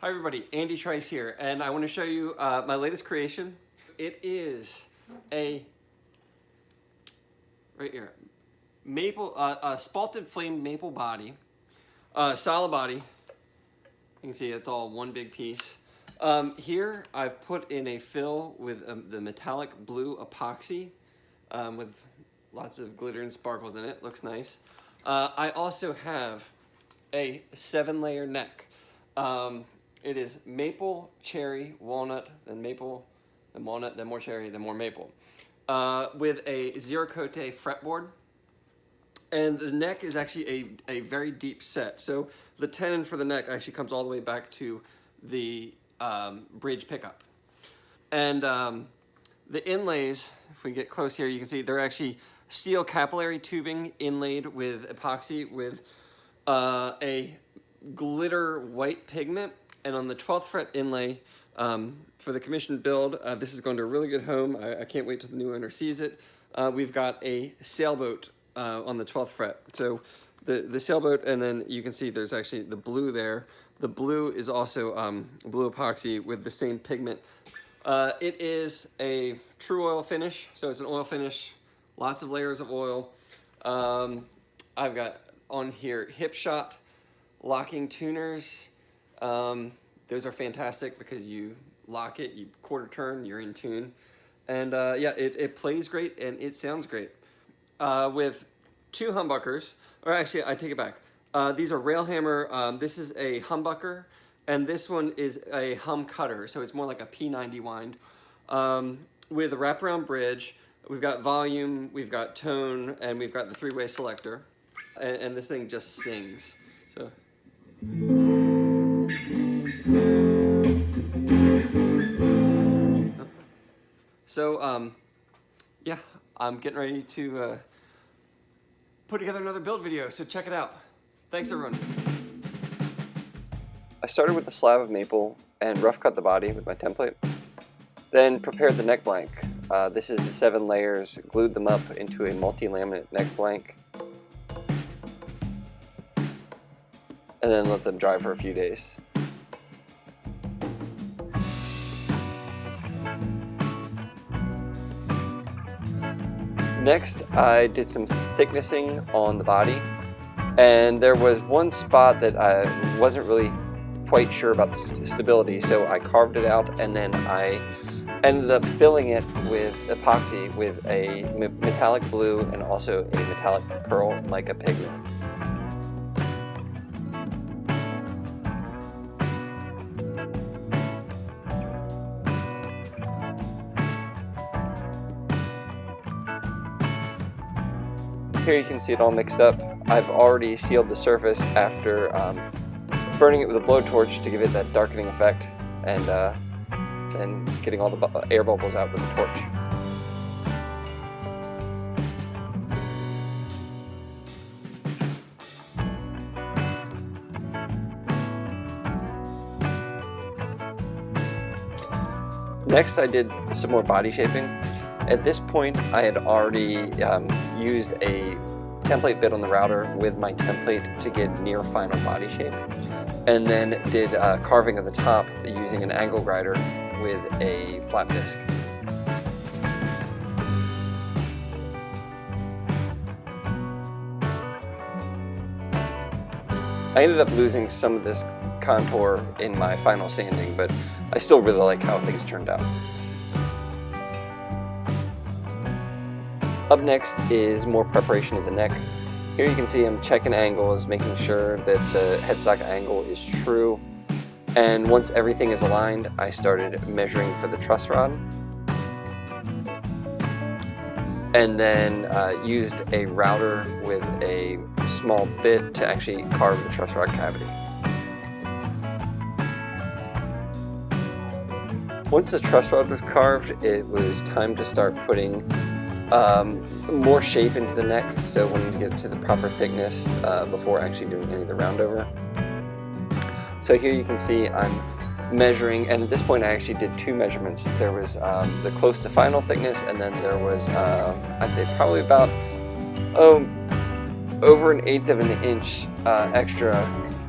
Hi everybody, Andy Trice here, and I want to show you my latest creation. It is a, right here, maple, spalted flame maple body, solid body. You can see it's all one big piece. Here I've put in a fill with the metallic blue epoxy with lots of glitter and sparkles in it. Looks nice. I also have a 7-layer neck. It is maple, cherry, walnut, then maple, then walnut, then more cherry, then more maple. With a zero-cote fretboard. And the neck is actually a very deep set. So the tenon for the neck actually comes all the way back to the bridge pickup. And the inlays, if we get close here, you can see they're actually steel capillary tubing inlaid with epoxy with a glitter white pigment. And on the 12th fret inlay for the commissioned build, this is going to a really good home. I can't wait till the new owner sees it. We've got a sailboat on the 12th fret. So the sailboat, and then you can see there's actually the blue there. The blue is also blue epoxy with the same pigment. It is a true oil finish, so it's an oil finish, lots of layers of oil. I've got on here hip shot, locking tuners. Those are fantastic because you lock it, you quarter turn, you're in tune. And yeah, it plays great and it sounds great. With 2 humbuckers, or actually I take it back. These are railhammer, this is a humbucker, and this one is a hum cutter, so it's more like a P90 wind. With a wraparound bridge, we've got volume, we've got tone, and we've got the 3-way selector. And this thing just sings. So, yeah, I'm getting ready to put together another build video, so check it out. Thanks, everyone. I started with a slab of maple and rough cut the body with my template, then prepared the neck blank. This is the 7 layers, glued them up into a multi-laminate neck blank, and then let them dry for a few days. Next, I did some thicknessing on the body, and there was one spot that I wasn't really quite sure about the stability, so I carved it out, and then I ended up filling it with epoxy with a metallic blue and also a metallic pearl mica pigment. Here you can see it all mixed up. I've already sealed the surface after burning it with a blowtorch to give it that darkening effect, and then getting all the air bubbles out with a torch. Next, I did some more body shaping. At this point, I had already used a template bit on the router with my template to get near final body shape, and then did carving of the top using an angle grinder with a flat disc. I ended up losing some of this contour in my final sanding, but I still really like how things turned out. Up next is more preparation of the neck. Here you can see I'm checking angles, making sure that the headstock angle is true. And once everything is aligned, I started measuring for the truss rod. And then used a router with a small bit to actually carve the truss rod cavity. Once the truss rod was carved, it was time to start putting more shape into the neck, so wanting to get it to the proper thickness before actually doing any of the roundover. So here you can see I'm measuring, and at this point I actually did 2 measurements. There was the close to final thickness, and then there was I'd say probably about over 1/8 of an inch extra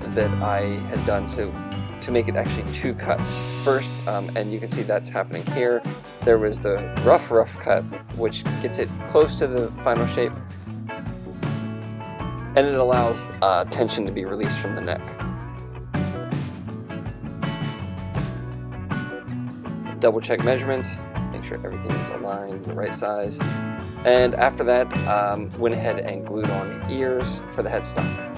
that I had done to to make it actually 2 cuts. First, and you can see that's happening here, there was the rough cut, which gets it close to the final shape, and it allows tension to be released from the neck. Double check measurements, make sure everything is aligned, the right size, and after that, went ahead and glued on ears for the headstock.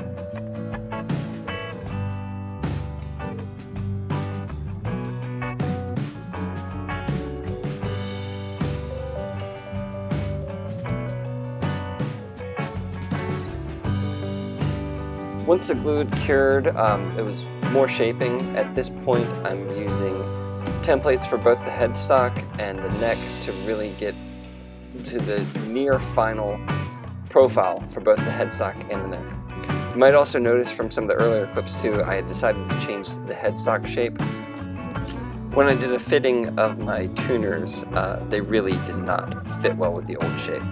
Once the glue had cured, it was more shaping. At this point, I'm using templates for both the headstock and the neck to really get to the near final profile for both the headstock and the neck. You might also notice from some of the earlier clips too, I had decided to change the headstock shape. When I did a fitting of my tuners, they really did not fit well with the old shape.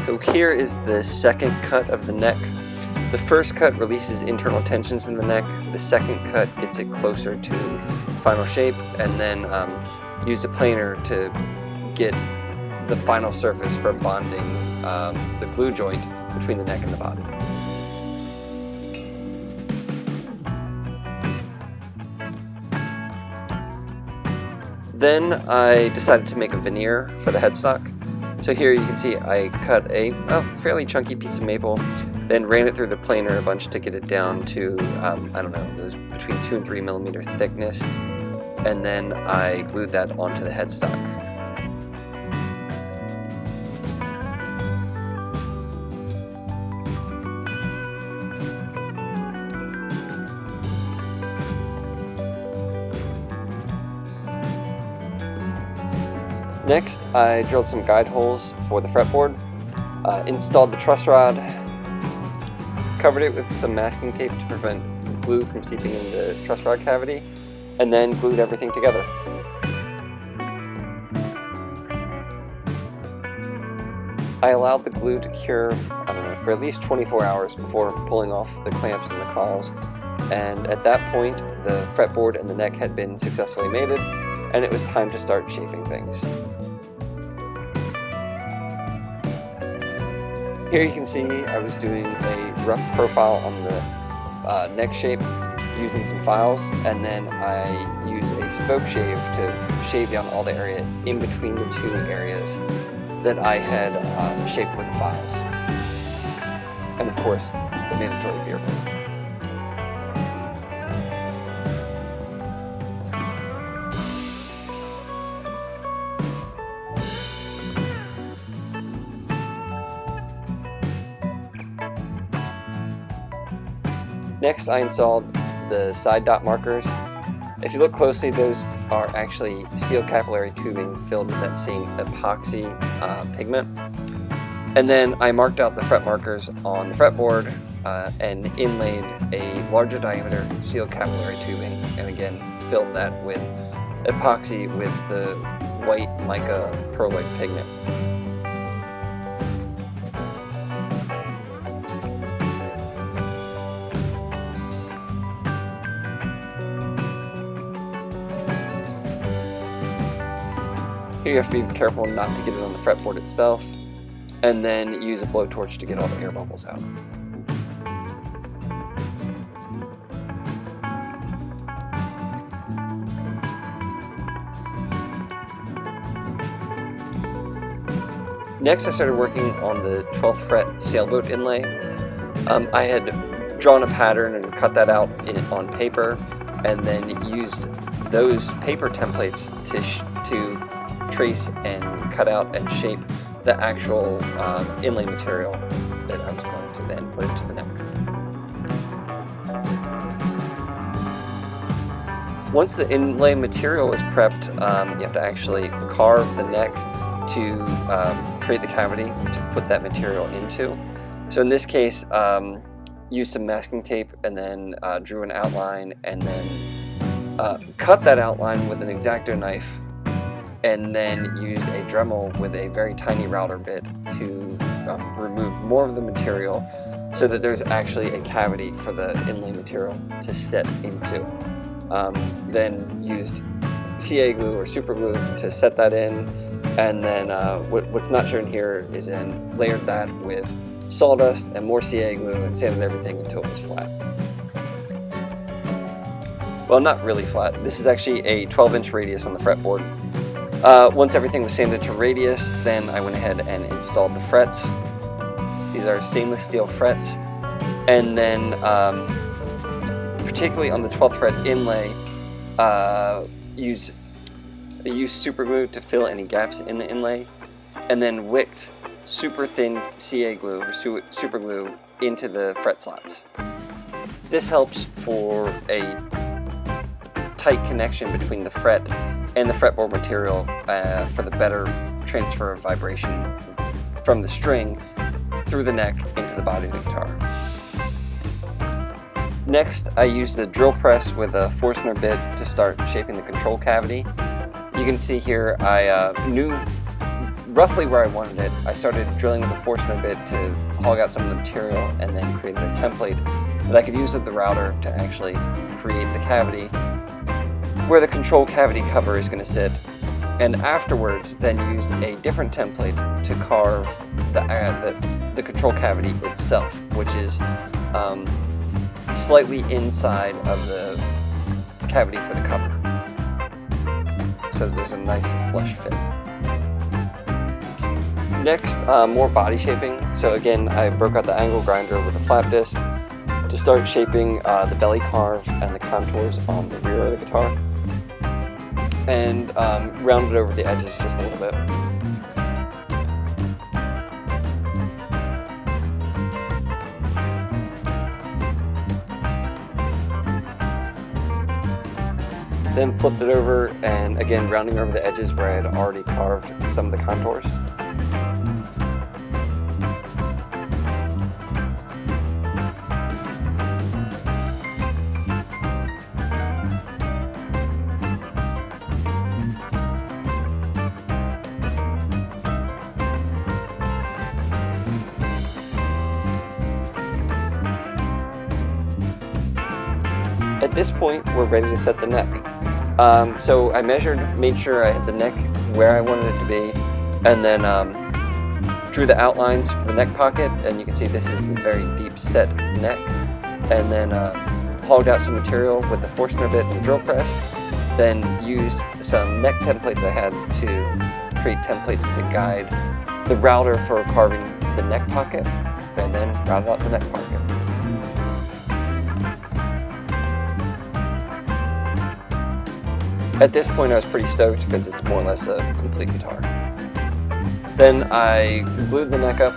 So here is the second cut of the neck. The first cut releases internal tensions in the neck. The second cut gets it closer to final shape, and then use a planer to get the final surface for bonding the glue joint between the neck and the body. Then I decided to make a veneer for the headstock. So here you can see I cut a fairly chunky piece of maple, then ran it through the planer a bunch to get it down to, I don't know, it was between 2 and 3 millimeters thickness, and then I glued that onto the headstock. Next, I drilled some guide holes for the fretboard, installed the truss rod, covered it with some masking tape to prevent glue from seeping in the truss rod cavity, and then glued everything together. I allowed the glue to cure, I don't know, for at least 24 hours before pulling off the clamps and the cawls, and at that point the fretboard and the neck had been successfully mated, and it was time to start shaping things. Here you can see I was doing a rough profile on the neck shape using some files, and then I used a spoke shave to shave down all the area in between the 2 areas that I had shaped with the files. And of course, the mandatory beer plate. Next, I installed the side dot markers. If you look closely, those are actually steel capillary tubing filled with that same epoxy pigment. And then I marked out the fret markers on the fretboard and inlaid a larger diameter steel capillary tubing, and again filled that with epoxy with the white mica pearlite pigment. Here you have to be careful not to get it on the fretboard itself, and then use a blowtorch to get all the air bubbles out. Next, I started working on the 12th fret sailboat inlay. I had drawn a pattern and cut that out on paper, and then used those paper templates to trace and cut out and shape the actual inlay material that I was going to then put into the neck. Once the inlay material is prepped, you have to actually carve the neck to create the cavity to put that material into. So in this case, used some masking tape and then drew an outline and then cut that outline with an X-Acto knife, and then used a Dremel with a very tiny router bit to remove more of the material so that there's actually a cavity for the inlay material to set into. Then used CA glue or super glue to set that in, and then what's not shown here is then layered that with sawdust and more CA glue and sanded everything until it was flat. Well, not really flat. This is actually a 12-inch radius on the fretboard. Once everything was sanded to radius, then I went ahead and installed the frets. These are stainless steel frets. And then, particularly on the 12th fret inlay, use super glue to fill any gaps in the inlay, and then wicked super thin CA glue or super glue into the fret slots. This helps for a tight connection between the fret and the fretboard material for the better transfer of vibration from the string through the neck into the body of the guitar. Next, I used the drill press with a Forstner bit to start shaping the control cavity. You can see here I knew roughly where I wanted it. I started drilling with a Forstner bit to hog out some of the material, and then created a template that I could use with the router to actually create the cavity where the control cavity cover is going to sit, and afterwards then used a different template to carve the control cavity itself, which is slightly inside of the cavity for the cover, so that there's a nice and flush fit. Next, more body shaping. So again, I broke out the angle grinder with a flat disc to start shaping the belly carve and the contours on the rear of the guitar, and rounded over the edges just a little bit. Then flipped it over, and again rounding over the edges where I had already carved some of the contours. At this point, we're ready to set the neck. So I made sure I had the neck where I wanted it to be, and then drew the outlines for the neck pocket, and you can see this is the very deep set neck, and then hogged out some material with the Forstner bit and the drill press, then used some neck templates I had to create templates to guide the router for carving the neck pocket, and then routed out the neck pocket. At this point I was pretty stoked because it's more or less a complete guitar. Then I glued the neck up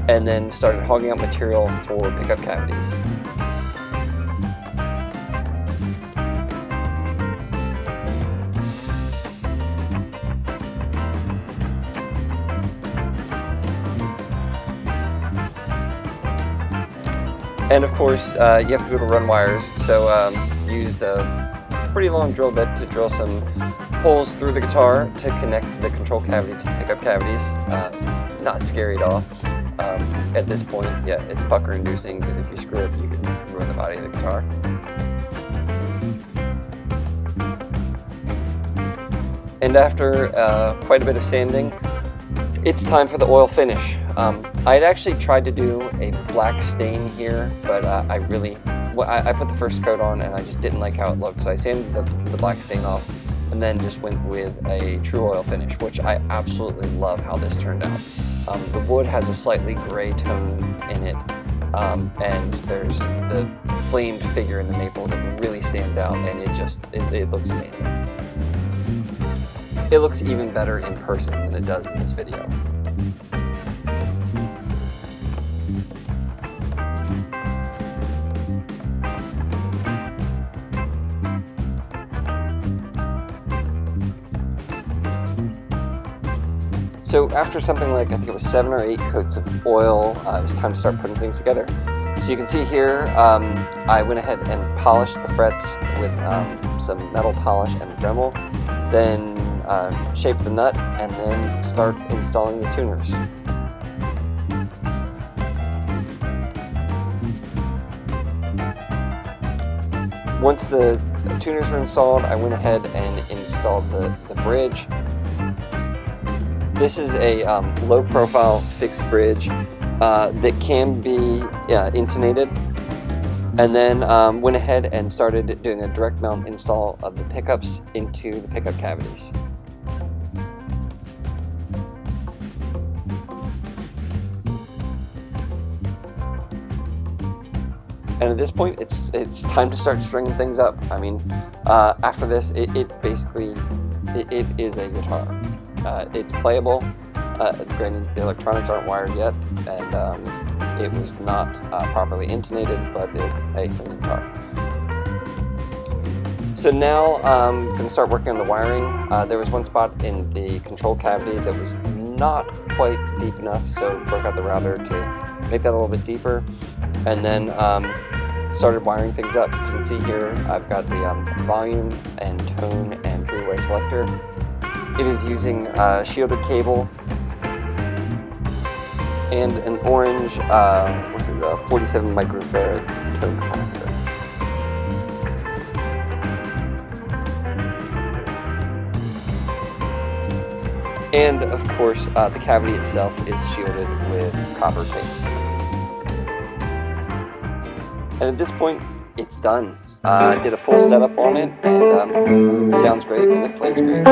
and then started hogging out material for pickup cavities. And of course you have to be able to run wires, so used a pretty long drill bit to drill some holes through the guitar to connect the control cavity to the pickup cavities. Not scary at all. At this point, yeah, it's pucker inducing because if you screw up, you can ruin the body of the guitar. And after quite a bit of sanding, it's time for the oil finish. I had actually tried to do a black stain here, but I put the first coat on and I just didn't like how it looked, so I sanded the black stain off and then just went with a true oil finish, which I absolutely love how this turned out. The wood has a slightly gray tone in it, and there's the flamed figure in the maple that really stands out, and it looks amazing. It looks even better in person than it does in this video. So after something like, I think it was 7 or 8 coats of oil, it was time to start putting things together. So you can see here, I went ahead and polished the frets with some metal polish and Dremel, then shape the nut, and then start installing the tuners. Once the tuners were installed, I went ahead and installed the bridge. This is a low-profile fixed bridge that can be intonated, and then went ahead and started doing a direct mount install of the pickups into the pickup cavities. And at this point, it's time to start stringing things up. I mean, after this, it basically is a guitar. It's playable. Granted, the electronics aren't wired yet, and it was not properly intonated, but a guitar. So now I'm going to start working on the wiring. There was one spot in the control cavity that was not quite deep enough, so broke out the router to make that a little bit deeper, and then started wiring things up. You can see here I've got the volume and tone and three-way selector. It is using shielded cable and an orange, 47 microfarad tone capacitor. And of course, the cavity itself is shielded with copper tape. And at this point, it's done. I did a full setup on it, and it sounds great and it plays great.